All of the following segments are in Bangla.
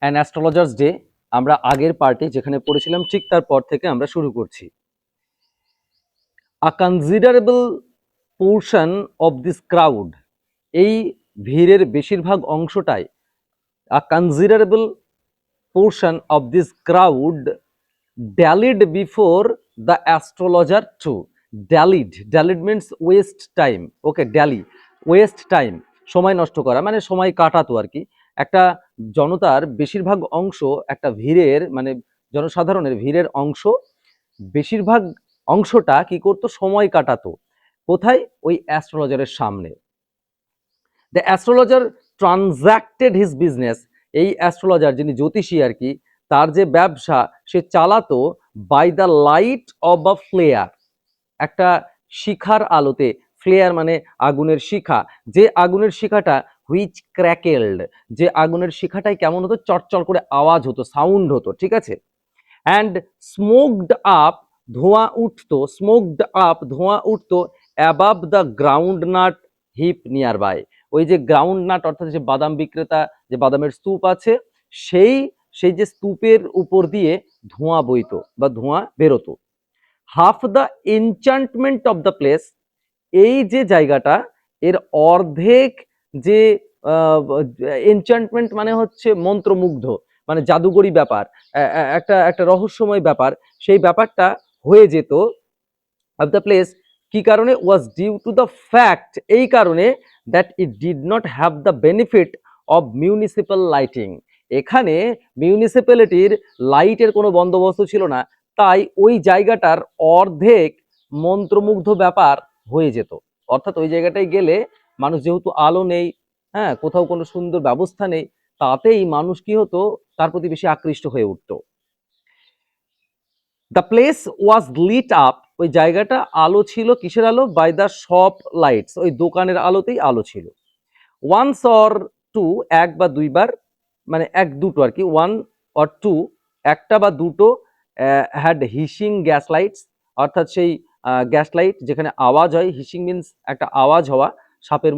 অ্যান অ্যাস্ট্রোলজার্স ডে আমরা আগের পার্টে যেখানে পড়েছিলাম ঠিক তারপর থেকে আমরা শুরু করছি। A considerable portion of this crowd, এই ভিড়ের বেশিরভাগ অংশটাই, a considerable portion of this crowd dallied before the astrologer too. Dallied means waste time. Okay, dally, waste time, সময় নষ্ট করা মানে সময় কাটাতো আর কি। একটা জনতার বেশিরভাগ অংশ, একটা ভিড়ের মানে জনসাধারণের ভিড়ের অংশ, বেশিরভাগ অংশটা কি করতো, সময় কাটাতো কোথায়, ওই অ্যাস্ট্রোলজারের সামনে। The astrologer transacted his business, এই অ্যাস্ট্রোলজার যিনি জ্যোতিষী আর কি, তার যে ব্যবসা সে চালাতো by the light of a flare, একটা শিখার আলোতে। ফ্লেয়ার মানে আগুনের শিখা, যে আগুনের শিখাটা হুইচ ক্র্যাকেলড, যে আগুনের শিখাটাই কেমন হতো, চটচট করে আওয়াজ হতো, সাউন্ড হতো, ঠিক আছে। অ্যান্ড স্মোকড আপ, ধোঁয়া উঠতো, স্মোকড আপ ধোঁয়া উঠতো above the groundnut heap nearby, ওই যে গ্রাউন্ড নাট অর্থাৎ যে বাদাম বিক্রেতা, যে বাদামের স্তূপ আছে, সেই সেই যে স্তূপের উপর দিয়ে ধোঁয়া বইতো বা ধোঁয়া বেরোতো। Half the enchantment of the place, এই যে জায়গাটা এর অর্ধেক যে এনচান্টমেন্ট মানে হচ্ছে মন্ত্রমুগ্ধ, মানে জাদুকরী ব্যাপার, একটা একটা রহস্যময় ব্যাপার, সেই ব্যাপারটা হয়ে যেত অফ দ্য প্লেস, কি কারণে, was due to the fact, এই কারণে that it did not have the benefit of municipal lighting, এখানে মিউনিসিপ্যালিটির লাইটের কোনো বন্দোবস্ত ছিল না, তাই ওই জায়গাটার অর্ধেক মন্ত্রমুগ্ধ ব্যাপার হয়ে যেত। অর্থাৎ ওই জায়গাটায় গেলে মানুষ, যেহেতু আলো নেই, হ্যাঁ, কোথাও কোনো সুন্দর ব্যবস্থা নেই, তাতেই মানুষ কি হতো, তার প্রতি বেশি আকৃষ্ট হয়ে উঠতো। The place was lit up, ওই জায়গাটা আলো ছিল, কিসের আলো, বাই দ্য শপ লাইটস, ওই দোকানের আলোতেই আলো ছিল। ওয়ান্স অর টু, এক বা দুইবার, মানে এক দুটো আর কি, ওয়ান অর টু, একটা বা দুটো, হ্যাড হিসিং গ্যাস লাইটস, অর্থাৎ সেই গ্যাস লাইট যেখানে আওয়াজ হয়, হিসিং মিনস একটা আওয়াজ হওয়া, সাপের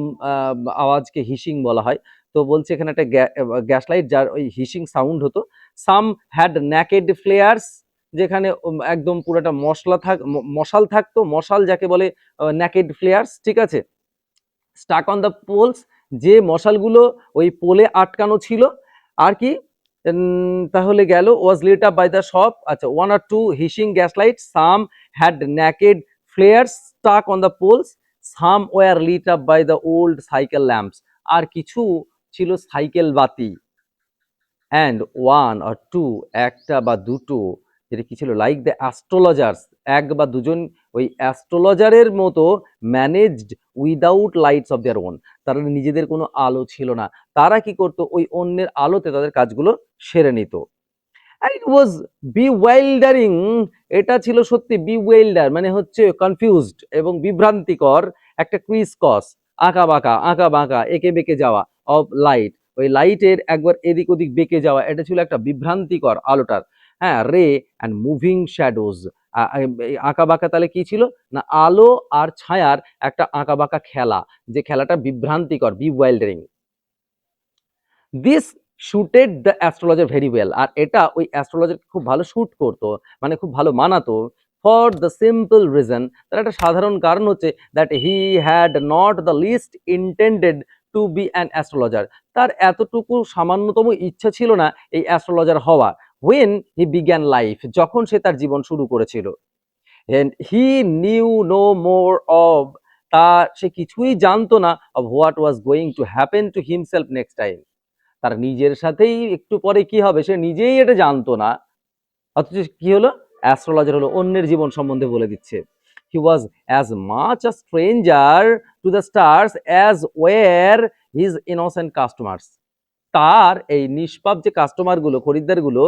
আওয়াজকে হিসিং বলা হয়, তো বলছে এখানে একটা গ্যাস লাইট যার ওই হিসিং সাউন্ড হতো। সাম হ্যাড ন্যাকেড ফ্লেয়ার্স, যেখানে একদম পুরোটা মশাল থাকতো, মশাল যাকে বলে ন্যাকেড ফ্লেয়ার্স, ঠিক আছে। স্টাক অন দ্য পোলস, যে মশালগুলো ওই পোলে আটকানো ছিল, আর কি, তাহলে গেল, was lit up by the shop, আচ্ছা, one or two hissing gas light, some had naked flares stuck on the poles, some were lit up by the old cycle lamps, আর কিছু ছিল সাইকেল বাতি। অ্যান্ড ওয়ান আর টু, একটা বা দুটো, যেটা কি ছিল, লাইক দ্য অ্যাস্ট্রোলজার্স, এক বা দুজন ওই অ্যাস্ট্রোলজারের মতো, managed without lights of their own, তারা নিজেদের কোনো আলো ছিল না, তারা কি করতো, ওই অন্যের আলোতে তাদের কাজগুলো সেরে নিত। ইট ওয়াজ বিওয়াইল্ডারিং, এটা ছিল সত্যি বিওয়াইল্ডার মানে হচ্ছে কনফিউজড এবং বিভ্রান্তিকর, একটা ক্রিস কস, আঁকা বাঁকা এঁকে বেঁকে যাওয়া, অফ লাইট, ওই লাইটের একবার এদিক ওদিক বেঁকে যাওয়া, এটা ছিল একটা বিভ্রান্তিকর আলোটার, হ্যাঁ, রে অ্যান্ড মুভিং শ্যাডোজ, আঁকা বাঁকা, তাহলে কি ছিল না, আলো আর ছায়ার একটা আঁকা বাঁকা খেলা, যে খেলাটা বিভ্রান্তিকর, bewildering. This suited the astrologer very well, আর এটা ওই অ্যাস্ট্রোলজার খুব ভালো শুট করতো, মানে খুব ভালো মানাতো। ফর দ্য সিম্পল রিজন, তার একটা সাধারণ কারণ হচ্ছে that he had not the least intended to be an astrologer, তার এতটুকু সামান্যতম ইচ্ছা ছিল না এই অ্যাস্ট্রোলজার হওয়া। হোয়েন হি বিগ্যান লাইফ, যখন সে তার জীবন শুরু করেছিল। and he knew no more of, তা সে কিছুই জানতো না of what was going to happen to himself next time, তার নিজের সাথেই একটু পরে কি হবে সে নিজেই এটা জানতো না, অথচ কি হলো, অ্যাস্ট্রোলজার হলো, অন্যের জীবন সম্বন্ধে বলে দিচ্ছে। He was as much a stranger to the stars as were his innocent customers, তার এই নিষ্পাপ যে কাস্টমারগুলো, খরিদ্দারগুলো,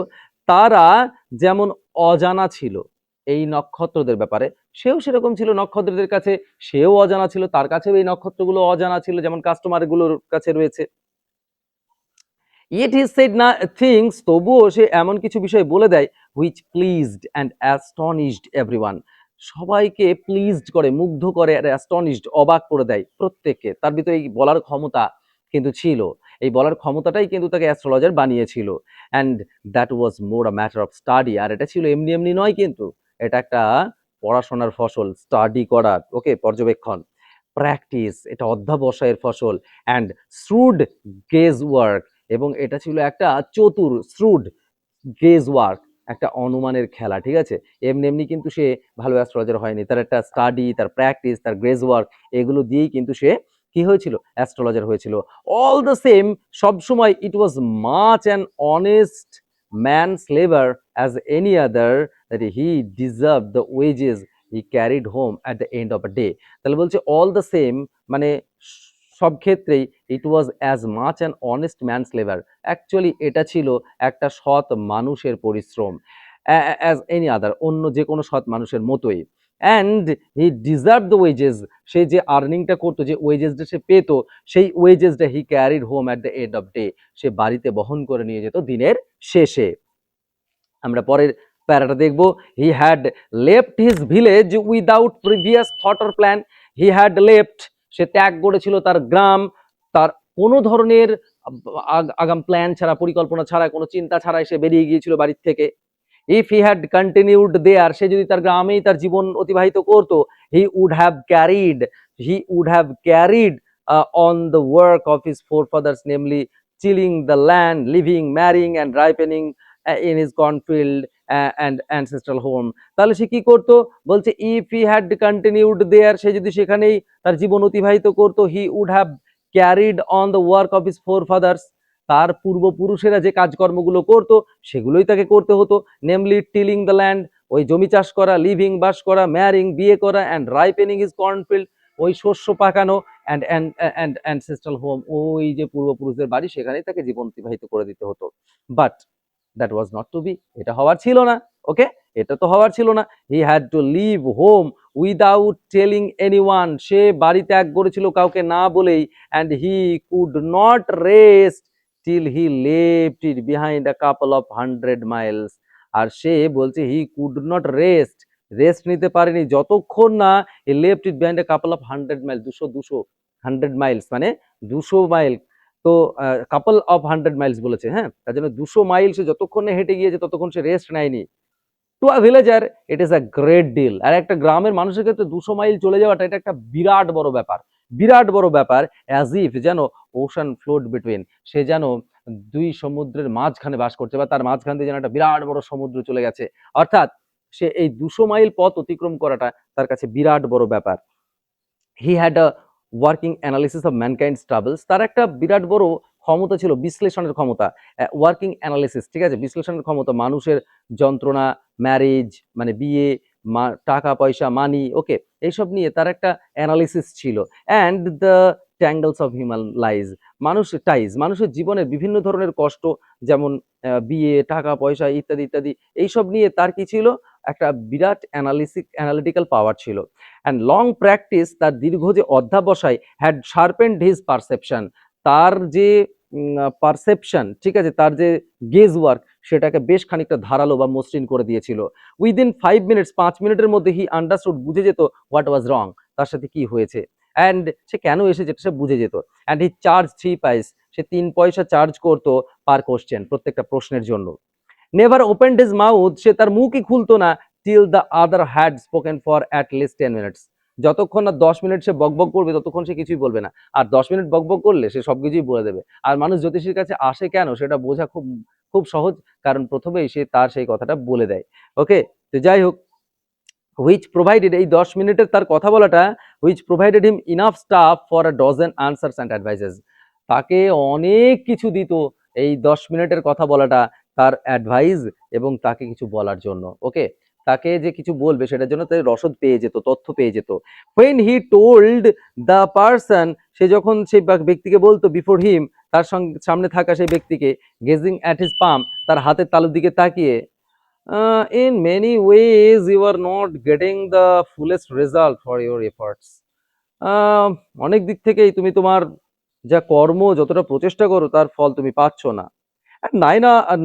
তারা যেমন অজানা ছিল এই নক্ষত্রদের ব্যাপারে, সেও সেরকম ছিল নক্ষত্রদের কাছে, সেও অজানা ছিল, তার কাছেও এই নক্ষত্রগুলো অজানা ছিল, যেমন কাস্টমারগুলোর কাছে রয়েছে। ইট হি সেড না থিংস, তবুও সে এমন কিছু বিষয় বলে দেয়, which pleased and astonished everyone, সবাইকে প্লিজড করে, মুগ্ধ করে, আর অ্যাস্টনিশড অবাক করে দেয় প্রত্যেককে, তার ভিতরে এই বলার ক্ষমতা কিন্তু ছিল। এই বলার ক্ষমতাটাই কিন্তু তাকে অ্যাস্ট্রোলজার বানিয়েছিল। And that was more a matter of study. আর এটা ছিল এমনি এমনি নয়, কিন্তু এটা একটা পড়াশোনার ফসল, স্টাডি করার, ওকে, পর্যবেক্ষণ, প্র্যাকটিস, এটা অধ্যাবসায়ের ফসল, অ্যান্ড শ্রুড গেজ ওয়ার্ক, এবং এটা ছিল একটা চতুর, শ্রুড গেজ ওয়ার্ক, একটা অনুমানের খেলা, ঠিক আছে। এমনি এমনি কিন্তু সে ভালো অ্যাস্ট্রোলজার হয়নি, তার একটা স্টাডি, তার প্র্যাকটিস, তার গ্রেজ ওয়ার্ক, এগুলো দিয়েই কিন্তু সে কি হয়েছিল, অ্যাস্ট্রোলজার হয়েছিল। অল দ্য সেম, সবসময় it was much an honest man's labour as any other, that he deserve the wages he carried home at the end of a day. তাহলে বলছে অল দ্য সেম, মানে সব ক্ষেত্রেই it was as much an honest man's labour, actually এটা ছিল একটা সৎ মানুষের পরিশ্রম, অ্যাজ এনি আদার, অন্য যে কোনো সৎ মানুষের মতোই। And he deserve the wages, সে যে আর্নিংটা করতো, যে ওয়েজেসটা সে পেত, সেই ওয়েজেসটা he carried home at the end of day, সে বাড়িতে বহন করে নিয়ে যেত দিনের শেষে। আমরা পরের প্যারাটা দেখব। He had left his village without previous thought or plan. He had left, সে ত্যাগ করেছিল তার গ্রাম, তার কোনো ধরনের আগাম প্ল্যান ছাড়া, পরিকল্পনা ছাড়া, কোনো চিন্তা ছাড়াই সে বেরিয়ে গিয়েছিল বাড়ির থেকে। If he had continued there, সে যদি তার গ্রামেই তার জীবন অতিবাহিত করতো, he would have carried on the work of his forefathers, namely tilling the land, living, marrying and ripening in his cornfield and ancestral home. তাহলে সে কি করতো, বলছে if he had continued there, সে যদি সেখানেই তার জীবন অতিবাহিত করতো, he would have carried on the work of his forefathers, তার পূর্বপুরুষেরা যে কাজকর্মগুলো করতো সেগুলোই তাকে করতে হতো। নেমলি টিলিং দ্য ল্যান্ড, ওই জমি চাষ করা, লিভিং, বাস করা, ম্যারিং, বিয়ে করা, অ্যান্ড রাইপেনিং হিজ কর্নফিল্ড, ওই শস্য পাকানো, অ্যান্ড অ্যানসেস্ট্রাল হোম, ওই যে পূর্বপুরুষদের বাড়ি, সেখানেই তাকে জীবন অতিবাহিত করে দিতে হতো। But that was not to be, এটা হওয়ার ছিল না, ওকে, এটা তো হওয়ার ছিল না। He had to leave home without telling anyone, সে বাড়ি ত্যাগ করেছিল কাউকে না বলেই। And he could not rest till he left it behind a couple of 100 miles, আর সে বলছে হি কুড নট রেস্ট, রেস্ট নিতে পারেনি যতক্ষণ না he left it behind a couple of 100 miles, 100 Miles মানে 200 মাইল, তো কাপল অফ 100 মাইলস বলেছে, হ্যাঁ, তার জন্য 200 মাইল সে যতক্ষণ না হেঁটে গিয়েছে ততক্ষণ সে রেস্ট নেয়নি। To a villager it is a great deal, আর একটা গ্রামের মানুষের ক্ষেত্রে 200 মাইল চলে যাওয়াটা এটা একটা বিরাট বড় ব্যাপার, বিরাট বড় ব্যাপার। অ্যাজ ইফ, যেন ওশান ফ্লোট বিটুইন, সে যেন দুই সমুদ্রের মাঝখানে বাস করছে, বা তার মাঝখান দিয়ে যেন একটা বিরাট বড় সমুদ্র চলে গেছে, অর্থাৎ সে এই 200 মাইল পথ অতিক্রম করাটা তার কাছে বিরাট বড় ব্যাপার। He had a working analysis of ম্যানকাইন্ডস travels, তার একটা বিরাট বড় ক্ষমতা ছিল, বিশ্লেষণের ক্ষমতা, ওয়ার্কিং অ্যানালিসিস, ঠিক আছে, বিশ্লেষণের ক্ষমতা, মানুষের যন্ত্রণা, ম্যারেজ মানে বিয়ে, টাকা পয়সা, মানি, ওকে, এইসব নিয়ে তার একটা অ্যানালিসিস ছিল। And the tangles of human lies, মানুষের জীবনের বিভিন্ন ধরনের কষ্ট, যেমন বিয়ে, টাকা পয়সা, ইত্যাদি ইত্যাদি, এইসব নিয়ে তার কি ছিল, একটা বিরাট অ্যানালিটিক্যাল পাওয়ার ছিল। অ্যান্ড লং প্র্যাকটিস, তার দীর্ঘ যে অধ্যাবসায়, হ্যাড শার্পেন্ড হিজ পারসেপশন, তার যে পারসেপশন, ঠিক আছে, তার যে গেজ ওয়ার্ক, সেটাকে বেশ খানিকটা ধারালো বা মসৃণ করে দিয়েছিল। উইদিন 5 মিনিটস, 5 মিনিটের মধ্যে হি আন্ডারস্টুড, বুঝে যেত, হোয়াট ওয়াজ রং, তার সাথে কি হয়েছে, অ্যান্ড সে কেন এসেছে সে বুঝে যেত। অ্যান্ড হি চার্জ 3 পাইস, সে 3 পয়সা চার্জ করতো পার কোশ্চেন, প্রত্যেকটা প্রশ্নের জন্য। নেভার ওপেন্ড হিজ মাউথ, সে তার মুখই খুলতো না, till the other had spoken for at least 10 minutes, যতক্ষণ না 10 মিনিট সে বকবক করবে ততক্ষণ সে কিছুই বলবে না। আর 10 মিনিট বকবক করলে সে সবকিছুই বলে দেবে। আর মানুষ জ্যোতিষীর কাছে আসে কেন, সেটা বোঝা খুব খুব সহজ, কারণ প্রথমেই সে তার সেই কথাটা বলে দেয়। ওকে, তো যাই হোক, হুইচ প্রোভাইডেড, এই 10 মিনিটের তার কথা বলাটা, which provided him enough staff for a dozen answers and advises, তাকে অনেক কিছু দিত এই 10 মিনিটের কথা বলাটা, তার অ্যাডভাইস এবং তাকে কিছু বলার জন্য, ওকে, তাকে যে কিছু বলবে সেটার জন্য তাই রসদ পেয়ে যেত, তথ্য পেয়ে যেত। when he told the person, সে যখন সেই ব্যক্তিকে বলতো, বিফোর হিম, তার সঙ্গে সামনে থাকা সেই ব্যক্তিকে, গেজিং অ্যাট হিজ পাম, তার হাতের তালুর দিকে তাকিয়ে, in many ways you are not getting the fullest result for your efforts, অনেক দিক থেকেই তুমি তোমার যা কর্ম, যতটা প্রচেষ্টা করো তার ফল তুমি পাচ্ছ না। And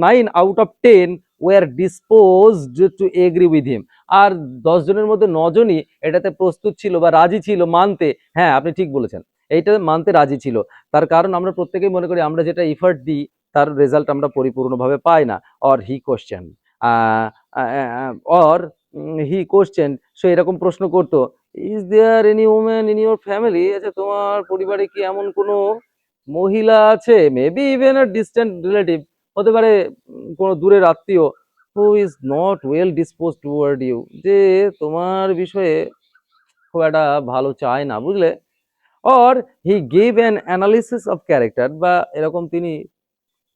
9 out of 10 were disposed to agree with him, আর 10 জনের মধ্যে 9 জনই এটাতে প্রস্তুত ছিল বা রাজি ছিল মানতে, হ্যাঁ আপনি ঠিক বলেছেন, এইটা মানতে রাজি ছিল। তার কারণ আমরা প্রত্যেকেই মনে করি আমরা যেটা এফর্ট দিই তার রেজাল্ট আমরা পরিপূর্ণভাবে পাই না। Or he question or he question, সে এরকম প্রশ্ন করতো, is there any woman in your family, আচ্ছা তোমার পরিবারে কি এমন কোনো মহিলা আছে, maybe even a distant relative, হতে পারে কোনো দূরের আত্মীয়, who is not well dispose toward you, যে তোমার বিষয়ে খুব একটা ভালো চায় না, বুঝলে। Or he gave an analysis of character, বা এরকম তিনি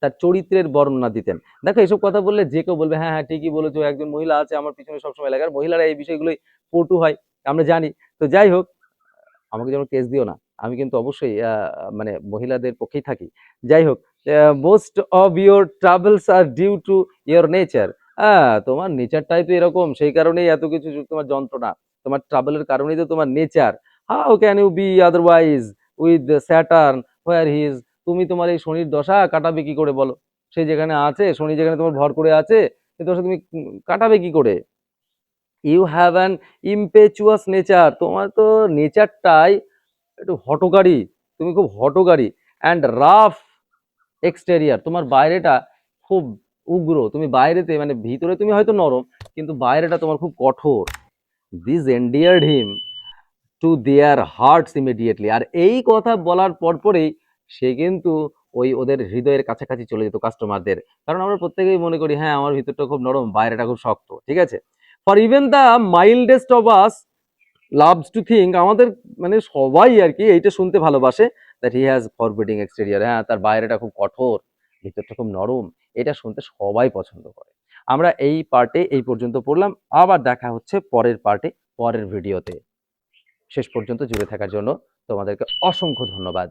তার চরিত্রের বর্ণনা দিতেন। দেখো এসব কথা বললে যে কেউ বলবে হ্যাঁ হ্যাঁ ঠিকই বলেছো, একজন মহিলা আছে আমার পিছনে সবসময় লাগে, আর মহিলারা এই বিষয়গুলোই পটু হয়, আমরা জানি। তো যাই হোক, আমাকে যেন কেস দিও না, আমি কিন্তু অবশ্যই মানে মহিলাদের পক্ষেই থাকি। যাই হোক, most of your travels are due to your nature, তোমার নেচারটাই তো এরকম, সেই কারণেই এত কিছু তোমার যন্ত্রণা, তোমার ট্রাভেলের কারণেই তো তোমার nature. How can you be otherwise with Saturn where he is, তুমি তোমার এই শনির দশা কাটাবে কি করে বলো, সে যেখানে আছে, শনি যেখানে তোমার ভর করে আছে, সে দশা তুমি কাটাবে কি করে। ইউ হ্যাভ অ্যান ইম্পেচুয়াস নেচার, তোমার তো নেচারটাই একটু হটকারী, তুমি খুব হটকারী। অ্যান্ড রাফ এক্সটেরিয়ার, তোমার বাইরেটা খুব উগ্র, তুমি বাইরেতে মানে ভিতরে তুমি হয়তো নরম, কিন্তু বাইরেটা তোমার খুব কঠোর। This endeared him to their hearts immediately, আর এই কথা বলার পরপরেই সে কিন্তু ওই ওদের হৃদয়ের কাছাকাছি চলে যেত কাস্টমারদের। কারণ আমরা প্রত্যেকেই মনে করি হ্যাঁ আমার ভিতরটা খুব নরম, বাইরেটা খুব শক্ত, ঠিক আছে। For even the mildest of us loves to think, আমাদের মানে সবাই আর কি এইটা শুনতে ভালোবাসে, that he has forbidding exterior, হ্যাঁ তার বাইরেটা খুব কঠোর, ভিতরটা খুব নরম, এটা শুনতে সবাই পছন্দ করে। আমরা এই পার্টে এই পর্যন্ত পড়লাম, আবার দেখা হচ্ছে পরের পার্টে, পরের ভিডিওতে। শেষ পর্যন্ত জুড়ে থাকার জন্য তোমাদেরকে অসংখ্য ধন্যবাদ।